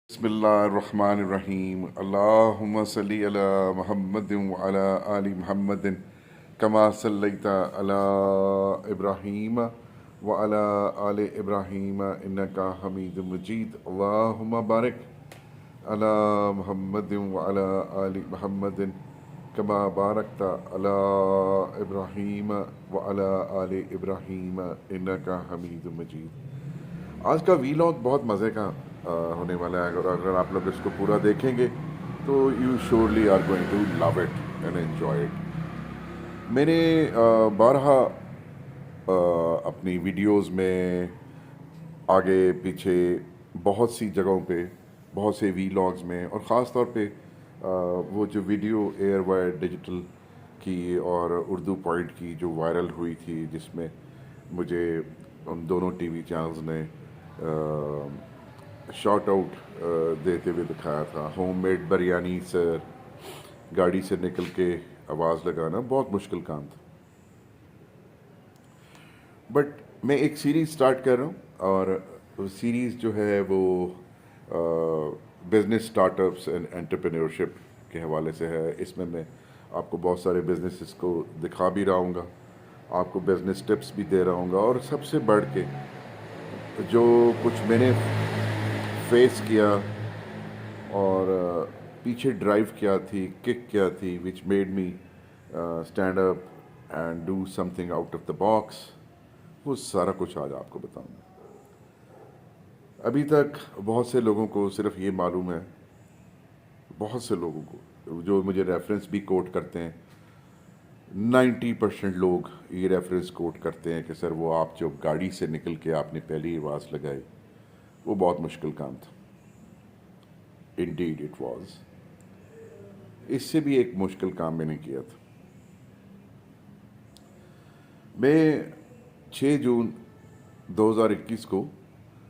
बिस्मिल्लाहिर्रहमानिर्रहीम अल्लाहुम्मा सल्ली अला मुहम्मदिन व अला आलि मुहम्मदिन कमा सल्लैता अला इब्राहीम व अला आलि इब्राहीम इन्नका हमीदुम मजीद अल्लाहुम्मा बारिक अला मुहम्मदिन व अला आलि मुहम्मदिन कमा बारकता अला इब्राहीम व अला आलि इब्राहीम इन्नका हमीदुम मजीद। आज का वीलॉग बहुत मज़े का होने वाला है। अगर आप लोग इसको पूरा देखेंगे तो you surely are going to love it and enjoy it. मैंने बारहा अपनी वीडियोस में आगे पीछे बहुत सी जगहों पे, बहुत से वीलॉग्स में, और ख़ास तौर पे वो जो वीडियो एयरवायर डिजिटल की और उर्दू पॉइंट की जो वायरल हुई थी, जिसमें मुझे उन दोनों टीवी चैनल्स ने शॉट आउट देते हुए दिखाया था। होममेड बिरयानी सर गाड़ी से निकल के आवाज़ लगाना बहुत मुश्किल काम था, बट मैं एक सीरीज़ स्टार्ट कर रहा हूँ, और सीरीज़ जो है वो बिज़नेस स्टार्टअप्स एंड एंटरप्रेन्योरशिप के हवाले से है। इसमें मैं आपको बहुत सारे बिजनेसेस को दिखा भी रहा हूँगा, आपको बिज़नेस टिप्स भी दे रहा हूँगा, और सबसे बढ़ के जो कुछ मैंने फेस किया और पीछे ड्राइव किया थी, किक किया थी, which made me stand up and do something out of the box, वो सारा कुछ आज आपको बताऊंगा। अभी तक बहुत से लोगों को सिर्फ ये मालूम है, बहुत से लोगों को जो मुझे रेफरेंस भी कोट करते हैं, 90% लोग ये रेफरेंस कोट करते हैं कि सर वो आप जो गाड़ी से निकल के आपने पहली आवाज़ लगाई वो बहुत मुश्किल काम था। Indeed it was. इससे भी एक मुश्किल काम मैंने किया था। मैं 6 जून 2021 को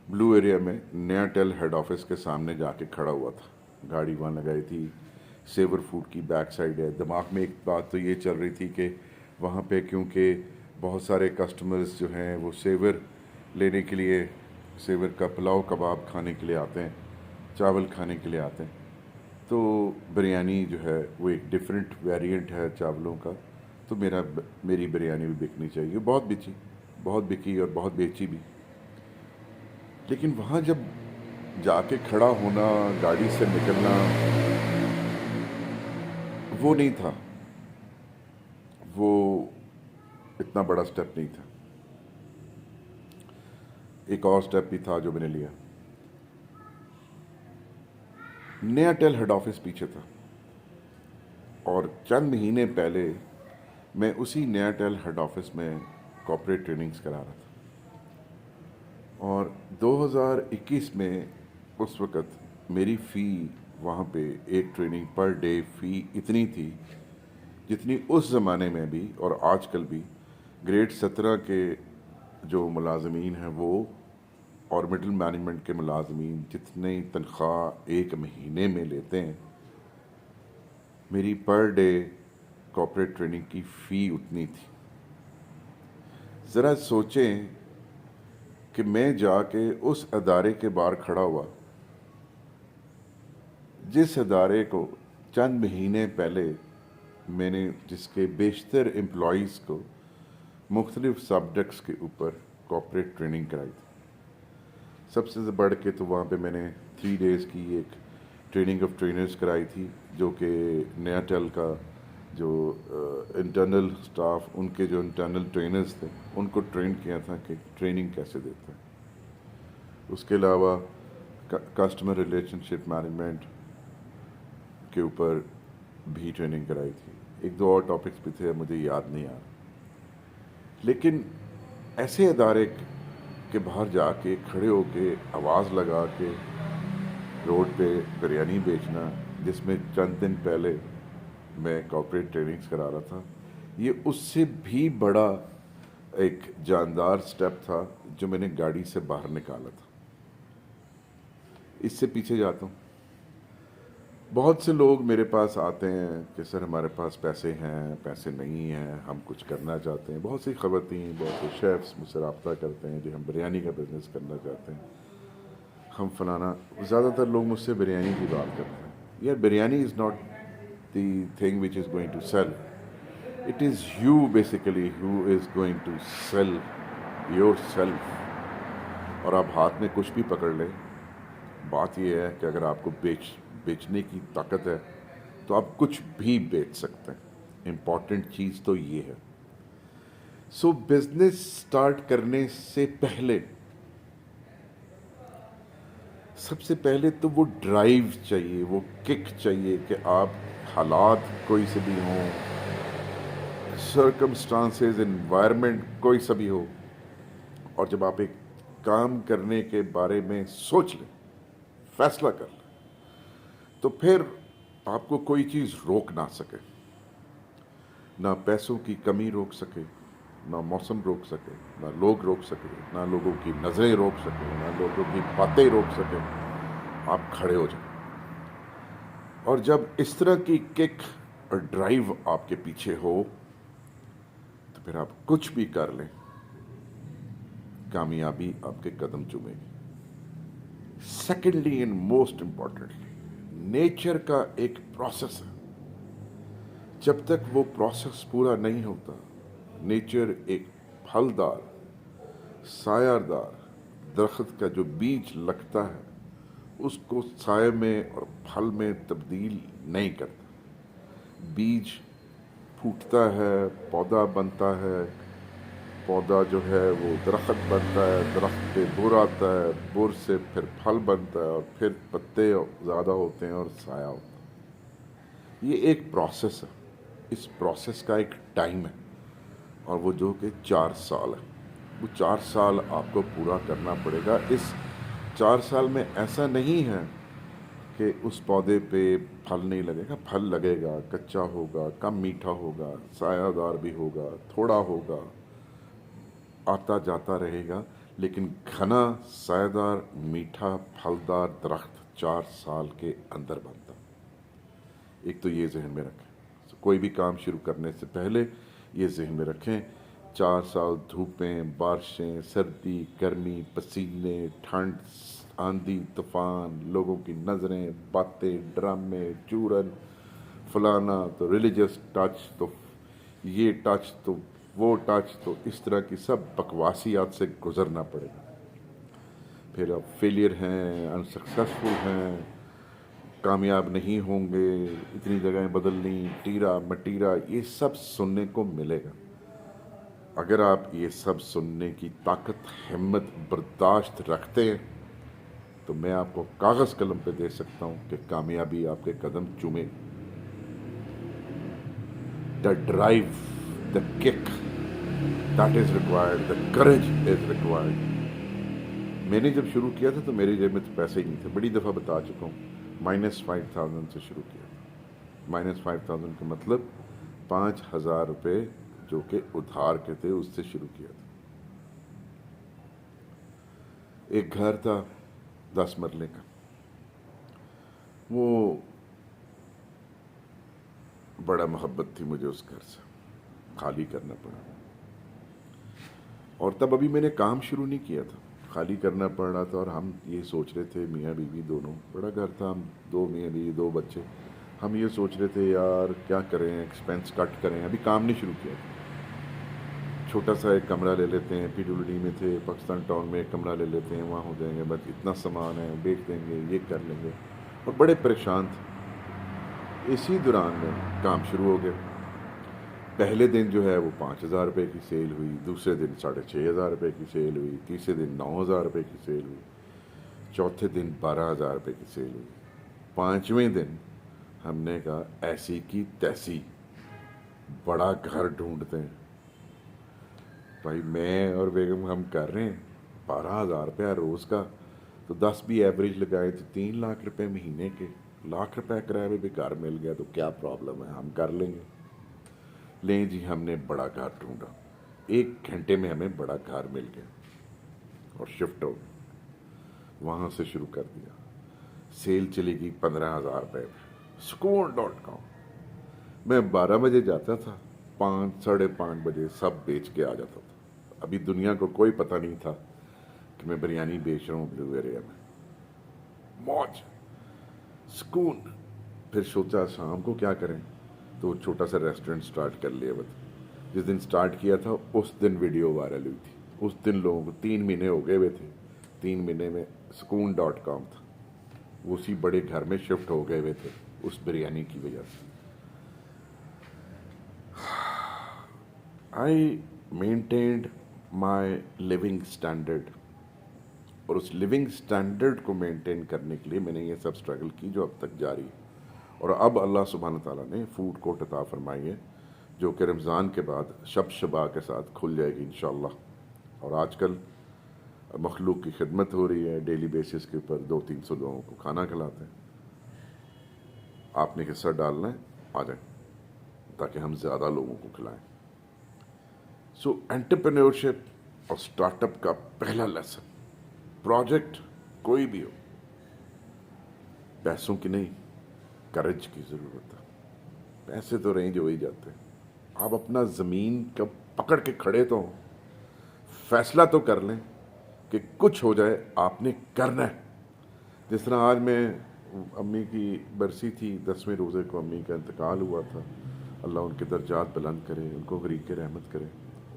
ब्लू एरिया में नया टेल हेड ऑफिस के सामने जाके खड़ा हुआ था। गाड़ी वहाँ लगाई थी, सेवर फूड की बैक साइड है। दिमाग में एक बात तो ये चल रही थी कि वहाँ पे क्योंकि बहुत सारे कस्टमर्स जो हैं वो सेवर लेने के लिए, सेवर का पुलाव कबाब खाने के लिए आते हैं, चावल खाने के लिए आते हैं, तो बिरयानी जो है वो एक डिफरेंट वेरिएंट है चावलों का, तो मेरी बिरयानी भी बिकनी चाहिए। बहुत बिकी और बहुत बेची भी। लेकिन वहाँ जब जाके खड़ा होना, गाड़ी से निकलना, वो नहीं था, वो इतना बड़ा स्टेप नहीं था। एक और स्टेप भी था जो मैंने लिया। नया टेल हेड ऑफिस पीछे था, और चंद महीने पहले मैं उसी नया टेल हेड ऑफिस में कॉर्पोरेट ट्रेनिंग्स करा रहा था। और 2021 में उस वक़्त मेरी फ़ी वहाँ पे, एक ट्रेनिंग पर डे फ़ी इतनी थी जितनी उस ज़माने में भी और आजकल भी ग्रेड 17 के जो मुलाजमीन हैं वो और मिडिल मैनेजमेंट के मुलाजमीन जितनी तनख्वाह एक महीने में लेते हैं, मेरी पर डे कॉर्पोरेट ट्रेनिंग की फ़ी उतनी थी। ज़रा सोचें कि मैं जाके उस अदारे के बाहर खड़ा हुआ जिस अदारे को चंद महीने पहले मैंने, जिसके बेशतर एम्प्लॉइज़ को मुख्तलिफ सब्जेक्ट्स के ऊपर कॉर्पोरेट ट्रेनिंग कराई थी। सबसे बढ़ के तो वहाँ पे मैंने 3 डेज़ की एक ट्रेनिंग ऑफ ट्रेनर्स कराई थी, जो कि नया टेल का जो इंटरनल स्टाफ, उनके जो इंटरनल ट्रेनर्स थे, उनको ट्रेन किया था कि ट्रेनिंग कैसे देते हैं। उसके अलावा कस्टमर रिलेशनशिप मैनेजमेंट के ऊपर भी ट्रेनिंग कराई थी। एक दो और टॉपिक्स भी थे, मुझे याद नहीं आ रहा। लेकिन ऐसे अदारे के बाहर जाके खड़े होके आवाज़ लगा के रोड पे बिरयानी बेचना, जिसमें चंद दिन पहले मैं कॉर्पोरेट ट्रेनिंग्स करा रहा था, ये उससे भी बड़ा एक जानदार स्टेप था जो मैंने गाड़ी से बाहर निकाला था। इससे पीछे जाता हूँ। बहुत से लोग मेरे पास आते हैं कि सर हमारे पास पैसे हैं, पैसे नहीं हैं, हम कुछ करना चाहते हैं। बहुत सी ख़वातीन, बहुत से शेफ़्स मुझसे रब्ता करते हैं जो हम बिरयानी का बिज़नेस करना चाहते हैं। ہم فلانا. زیادہ تر لوگ مجھ سے بریانی کی بات کرتے ہیں. یار biryani is not the thing which is going to sell. It is you basically who is going to sell yourself. اور آپ ہاتھ میں کچھ بھی پکڑ لیں, بات یہ ہے کہ اگر آپ کو بیچنے کی طاقت ہے تو آپ کچھ بھی بیچ سکتے ہیں. امپورٹنٹ چیز تو یہ ہے. سو بزنس سٹارٹ کرنے سے پہلے سب سے پہلے تو وہ ڈرائیو چاہیے, وہ کک چاہیے کہ آپ حالات کوئی سے بھی ہوں, سرکمسٹانسز, انوائرمنٹ کوئی سا بھی ہو, اور جب آپ ایک کام کرنے کے بارے میں سوچ لیں, فیصلہ کر لیں, تو پھر آپ کو کوئی چیز روک نہ سکے. نہ پیسوں کی کمی روک سکے, نہ موسم روک سکے, نہ لوگ روک سکے, نہ لوگوں کی نظریں روک سکے, نہ لوگوں کی باتیں روک سکے. آپ کھڑے ہو جائیں. اور جب اس طرح کی کک اور ڈرائیو آپ کے پیچھے ہو تو پھر آپ کچھ بھی کر لیں, کامیابی آپ کے قدم چومے گی. Secondly and most importantly, nature کا ایک پروسیس ہے. جب تک وہ پروسیس پورا نہیں ہوتا, نیچر ایک پھلدار سایہ دار درخت کا جو بیج لگتا ہے اس کو سائے میں اور پھل میں تبدیل نہیں کرتا. بیج پھوٹتا ہے, پودا بنتا ہے, پودا جو ہے وہ درخت بنتا ہے, درخت پہ بر آتا ہے, بر سے پھر پھل بنتا ہے, اور پھر پتے زیادہ ہوتے ہیں اور سایہ ہوتا ہے. یہ ایک پروسیس ہے. اس پروسیس کا ایک ٹائم ہے, اور وہ جو کہ 4 سال ہے. وہ 4 سال آپ کو پورا کرنا پڑے گا. اس 4 سال میں ایسا نہیں ہے کہ اس پودے پہ پھل نہیں لگے گا. پھل لگے گا, کچا ہوگا, کم میٹھا ہوگا, سایہ دار بھی ہوگا, تھوڑا ہوگا, آتا جاتا رہے گا, لیکن گھنا سایہ دار میٹھا پھلدار درخت 4 سال کے اندر بنتا. ایک تو یہ ذہن میں رکھیں. کوئی بھی کام شروع کرنے سے پہلے یہ ذہن میں رکھیں, 4 سال دھوپیں, بارشیں, سردی, گرمی, پسینے, ٹھنڈ, آندھی, طوفان, لوگوں کی نظریں, باتیں, ڈرامے, چورن, فلانا, تو ریلیجس ٹچ, تو یہ ٹچ, تو وہ ٹچ, تو اس طرح کی سب بکواسیات سے گزرنا پڑے گا. پھر آپ فیلئر ہیں, انسکسیسفل ہیں, کامیاب نہیں ہوں گے, اتنی جگہیں بدلنی, ٹیرا مٹیرا, یہ سب سننے کو ملے گا. اگر آپ یہ سب سننے کی طاقت, ہمت, برداشت رکھتے ہیں تو میں آپ کو کاغذ قلم پہ دے سکتا ہوں کہ کامیابی آپ کے قدم چومے. The drive, the kick, that is required, the courage is required. میں نے جب شروع کیا تھا تو میری جیب میں تو پیسے ہی نہیں تھے. بڑی دفعہ بتا چکا ہوں, -5,000 سے شروع کیا تھا. -5,000 کا مطلب 5,000 روپے جو کہ ادھار کے تھے, اس سے شروع کیا تھا. ایک گھر تھا 10 مرلے کا, وہ بڑا محبت تھی مجھے اس گھر سے, خالی کرنا پڑا. اور تب ابھی میں نے کام شروع نہیں کیا تھا, خالی کرنا پڑ رہا تھا. اور ہم یہ سوچ رہے تھے, میاں بیوی دونوں, بڑا گھر تھا, ہم 2 میاں بیوی 2 بچے, ہم یہ سوچ رہے تھے یار کیا کریں, ایکسپینس کٹ کریں. ابھی کام نہیں شروع کیا تھا. چھوٹا سا ایک کمرہ لے لیتے ہیں, PWD میں تھے, پاکستان ٹاؤن میں ایک کمرہ لے لیتے ہیں, وہاں ہو جائیں گے, بس اتنا سامان ہے, بیچ دیں گے, یہ کر لیں گے. اور بڑے پریشان تھے. اسی دوران میں کام شروع ہو گیا. پہلے دن جو ہے وہ 5,000 روپے کی سیل ہوئی, دوسرے دن 6,500 روپے کی سیل ہوئی, تیسرے دن 9,000 روپے کی سیل ہوئی, چوتھے دن 12,000 روپے کی سیل ہوئی. 5ویں دن ہم نے کہا ایسی کی تیسی, بڑا گھر ڈھونڈتے ہیں. بھائی میں اور بیگم ہم کر رہے ہیں 12,000 روپیہ روز کا, تو 10 بھی ایوریج لگائے تو 3 لاکھ روپے مہینے کے, 1 لاکھ روپے کرایہ میں بھی گھر مل گیا تو کیا پرابلم ہے, ہم کر لیں گے. لیں جی, ہم نے بڑا گھر ڈھونڈا. 1 گھنٹے میں ہمیں بڑا گھر مل گیا اور شفٹ ہو گیا. وہاں سے شروع کر دیا. سیل چلی گئی 15,000 روپے پہ. سکون.com. میں 12 بجے جاتا تھا, 5 ساڑھے 5 بجے سب بیچ کے آ جاتا تھا. ابھی دنیا کو کوئی پتہ نہیں تھا کہ میں بریانی بیچ رہا ہوں بلو ایریا میں. मौज, सुकून। फिर सोचा शाम को क्या करें, तो छोटा सा रेस्टोरेंट स्टार्ट कर लिया। बस जिस दिन स्टार्ट किया था उस दिन वीडियो वायरल हुई थी। उस दिन लोगों को 3 महीने हो गए हुए थे। 3 महीने में sukoon.com था, वो उसी बड़े घर में शिफ्ट हो गए हुए थे उस बिरयानी की वजह से। आई मेंटेन्ड माई लिविंग स्टैंडर्ड, और उस लिविंग स्टैंडर्ड को मेंटेन करने के लिए मैंने ये सब स्ट्रगल की जो अब तक जारी है। और अब अल्लाह सुब्हान ताला ने फूड कोर्ट अता फरमाई है, जो कि रमज़ान के बाद शब शबा के साथ खुल जाएगी इंशाअल्लाह। और आजकल मखलूक की खिदमत हो रही है, डेली बेसिस के ऊपर 200-300 लोगों को खाना खिलाते हैं। आपने हिस्सा डालना है, आ जाए, ताकि हम ज़्यादा लोगों को खिलाएं। सो एंटरप्रेन्योरशिप और स्टार्टअप का पहला लेसन, प्रोजेक्ट कोई भी हो, पैसों की नहीं, करेज की ज़रूरत है। पैसे तो रेंज हो ही जाते हैं। आप अपना ज़मीन का पकड़ के खड़े तो हों, फैसला तो कर लें कि कुछ हो जाए आपने करना है। जिस तरह आज मैं, अम्मी की बरसी थी, 10वें रोज़े को अम्मी का इंतकाल हुआ था। अल्लाह उनके दर्जात बुलंद करे, उनको गरीक रहमत करे,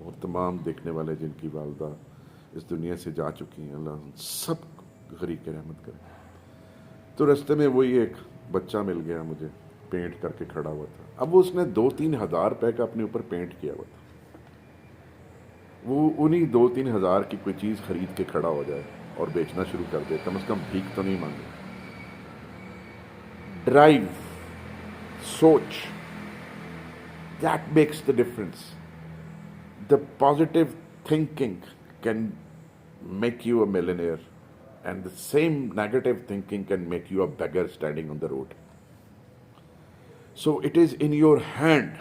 और तमाम देखने वाले जिनकी वालदा इस दुनिया से जा चुकी हैं, अल्लाह उन सब गरीक रहमत करे। तो रास्ते में वही एक बच्चा मिल गया मुझे, पेंट करके खड़ा हुआ था। अब वो उसने 2-3 हज़ार रुपये का अपने ऊपर पेंट किया हुआ था। वो उन्हीं 2-3 हज़ार की कोई चीज़ खरीद के खड़ा हो जाए और बेचना शुरू कर दे, कम से कम भीख तो नहीं मांगे। ड्राइव, सोच, that makes the difference. The positive thinking can make you a millionaire, and the same negative thinking can make you a beggar standing on the road. So it is in your hand.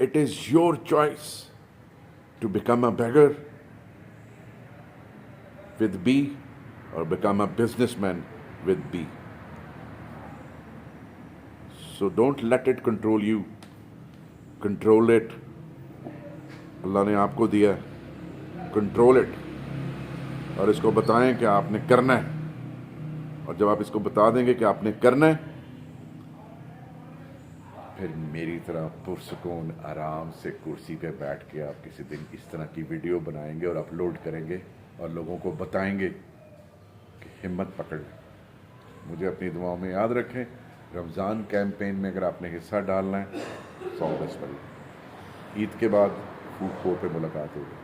It is your choice to become a beggar with B or become a businessman with B. So don't let it control you. Control it. अल्लाह ने आपको दिया, control it, और इसको बताएं कि आपने करना है। और जब आप इसको बता देंगे कि आपने करना है, फिर मेरी तरह पुरसुकून आराम से कुर्सी पे बैठ के आप किसी दिन इस तरह की वीडियो बनाएंगे और अपलोड करेंगे और लोगों को बताएंगे कि हिम्मत पकड़ लें। मुझे अपनी दुआओं में याद रखें। रमज़ान कैंपेन में अगर आपने हिस्सा डालना है, 100 ईद के बाद फूड कोर्ट पे मुलाकात होगी।